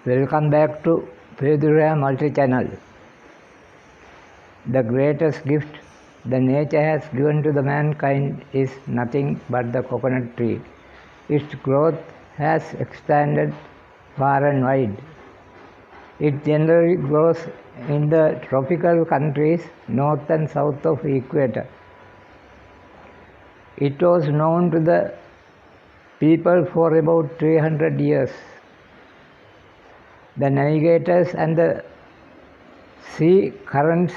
Welcome back to Pedura Multi-Channel. The greatest gift the nature has given to the mankind is nothing but the coconut tree. Its growth has expanded far and wide. It generally grows in the tropical countries north and south of the equator. It was known to the people for about 300 years. The navigators and the sea currents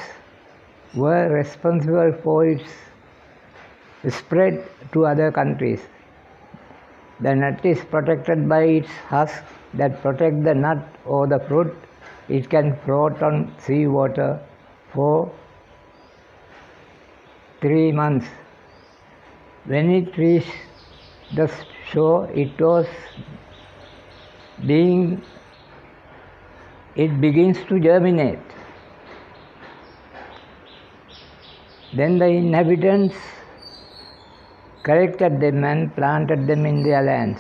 were responsible for its spread to other countries. The nut is protected by its husk that protect the nut or the fruit. It can float on sea water for 3 months. When it reached the shore, it begins to germinate. Then the inhabitants collected them and planted them in their lands.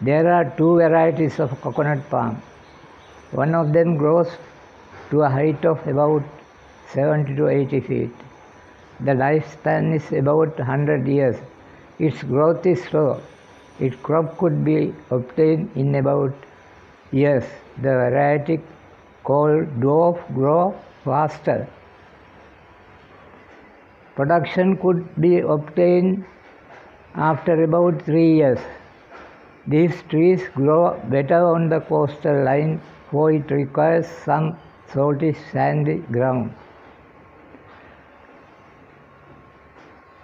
There are 2 varieties of coconut palm. One of them grows to a height of about 70 to 80 feet. The lifespan is about 100 years. Its growth is slow. Its crop could be obtained in about years. The variety called dwarf grows faster. Production could be obtained after about 3 years. These trees grow better on the coastal line, for it requires some salty sandy ground.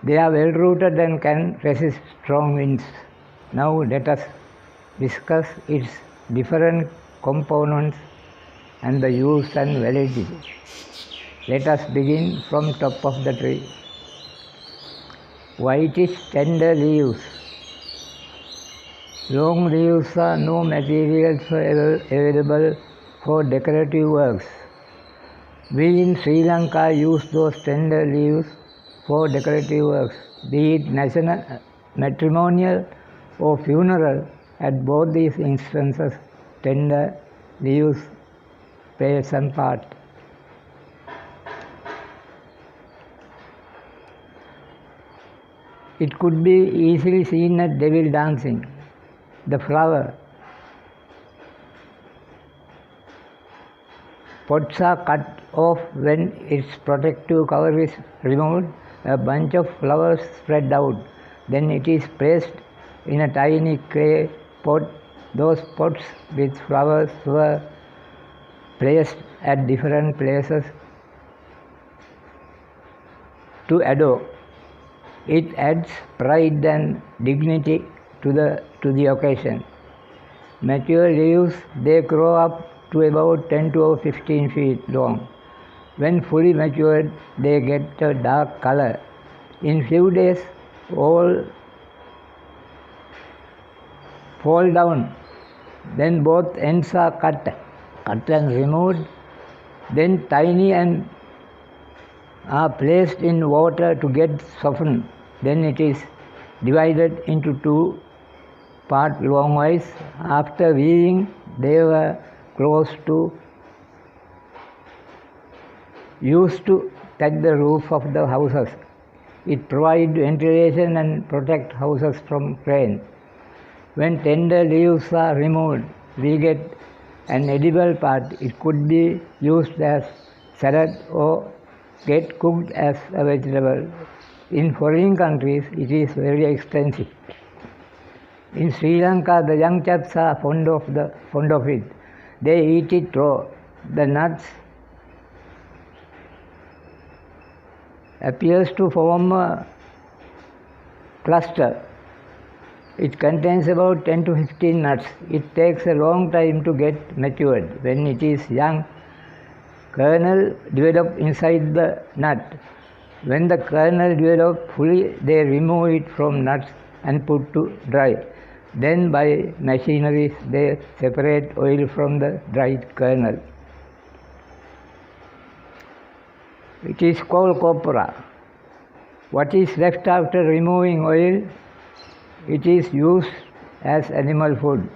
They are well rooted and can resist strong winds. Now let us discuss its different components and the use and validity. Let us begin from top of the tree. Whitish tender leaves. Long leaves are no materials available for decorative works. We in Sri Lanka use those tender leaves for decorative works, be it national, matrimonial or funeral. At both these instances, tender leaves play some part. It could be easily seen at devil dancing. The flower. Pods are cut off when its protective cover is removed. A bunch of flowers spread out. Then it is placed in a tiny clay pot. Those pots with flowers were placed at different places to adorn. It adds pride and dignity to the occasion. Mature leaves, they grow up to about 10 to 15 feet long. When fully matured, they get a dark color. In few days, all fall down. Then both ends are cut and removed. Then tiny and are placed in water to get softened. Then it is divided into 2 parts longwise. After weaving, they were used to touch the roof of the houses. It provides ventilation and protect houses from rain. When tender leaves are removed, we get an edible part. It could be used as salad or get cooked as a vegetable. In foreign countries, it is very expensive. In Sri Lanka, the young chaps are fond of it. They eat it raw. The nuts appears to form a cluster. It contains about 10 to 15 nuts. It takes a long time to get matured. When it is young, kernel develop inside the nut. When the kernel develop fully, they remove it from nuts and put to dry. Then by machineries, they separate oil from the dried kernel. It is called copra. What is left after removing oil? It is used as animal food.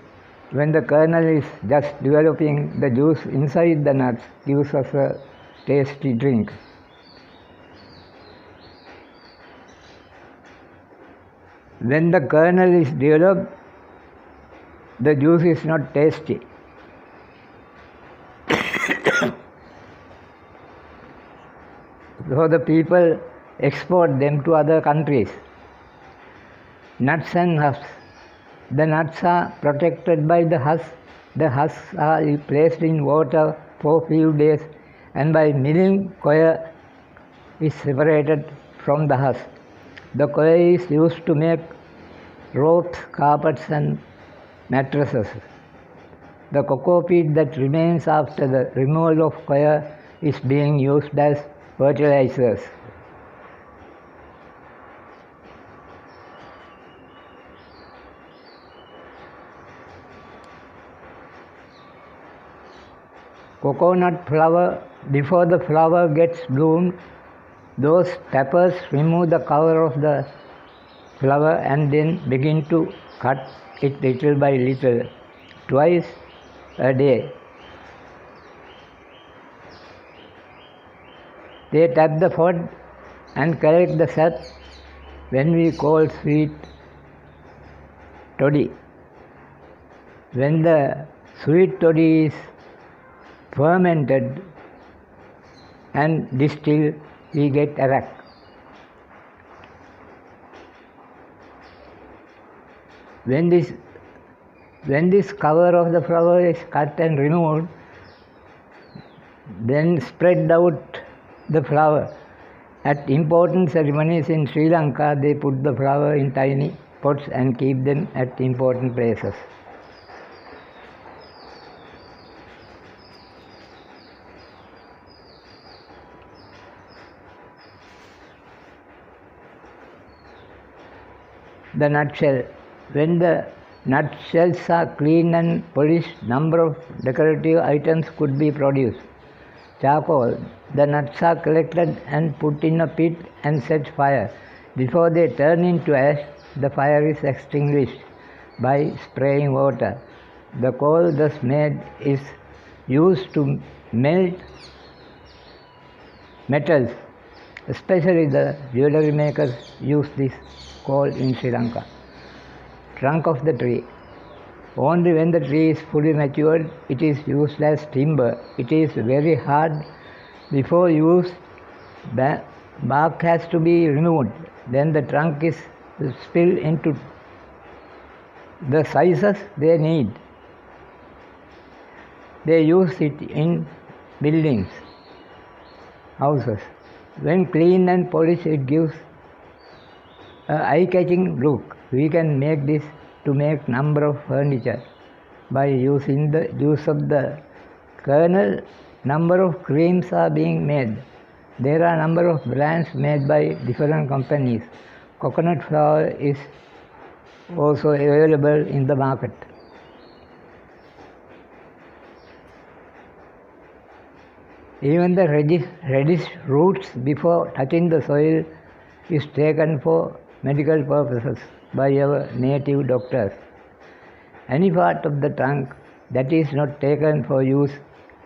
When the kernel is just developing, the juice inside the nuts gives us a tasty drink. When the kernel is developed, the juice is not tasty. So the people export them to other countries. Nuts and husks. The nuts are protected by the husk. The husks are placed in water for a few days, and by milling, coir is separated from the husk. The coir is used to make ropes, carpets, and mattresses. The cocoa peat that remains after the removal of coir is being used as fertilizers. Coconut flower, before the flower gets bloomed, those tappers remove the cover of the flower and then begin to cut it little by little, twice a day. They tap the pod and collect the sap when we call sweet toddy. When the sweet toddy is fermented and distilled, we get arrack. When this cover of the flower is cut and removed, then spread out the flower. At important ceremonies in Sri Lanka, they put the flower in tiny pots and keep them at important places. The nutshell. When the nutshells are cleaned and polished, number of decorative items could be produced. Charcoal. The nuts are collected and put in a pit and set fire. Before they turn into ash, the fire is extinguished by spraying water. The coal thus made is used to melt metals. Especially the jewelry makers use this coal in Sri Lanka. Trunk of the tree. Only when the tree is fully matured, it is used as timber. It is very hard. Before use, bark has to be removed. Then the trunk is split into the sizes they need. They use it in buildings, houses. When cleaned and polished, it gives an eye-catching look. We can make this to make number of furniture by using the juice of the kernel. Number of creams are being made. There are number of brands made by different companies. Coconut flour is also available in the market. Even the reddish roots before touching the soil is taken for medical purposes by our native doctors. Any part of the trunk that is not taken for use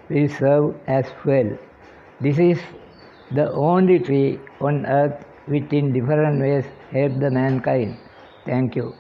will serve as fuel. This is the only tree on earth which in different ways help the mankind. Thank you.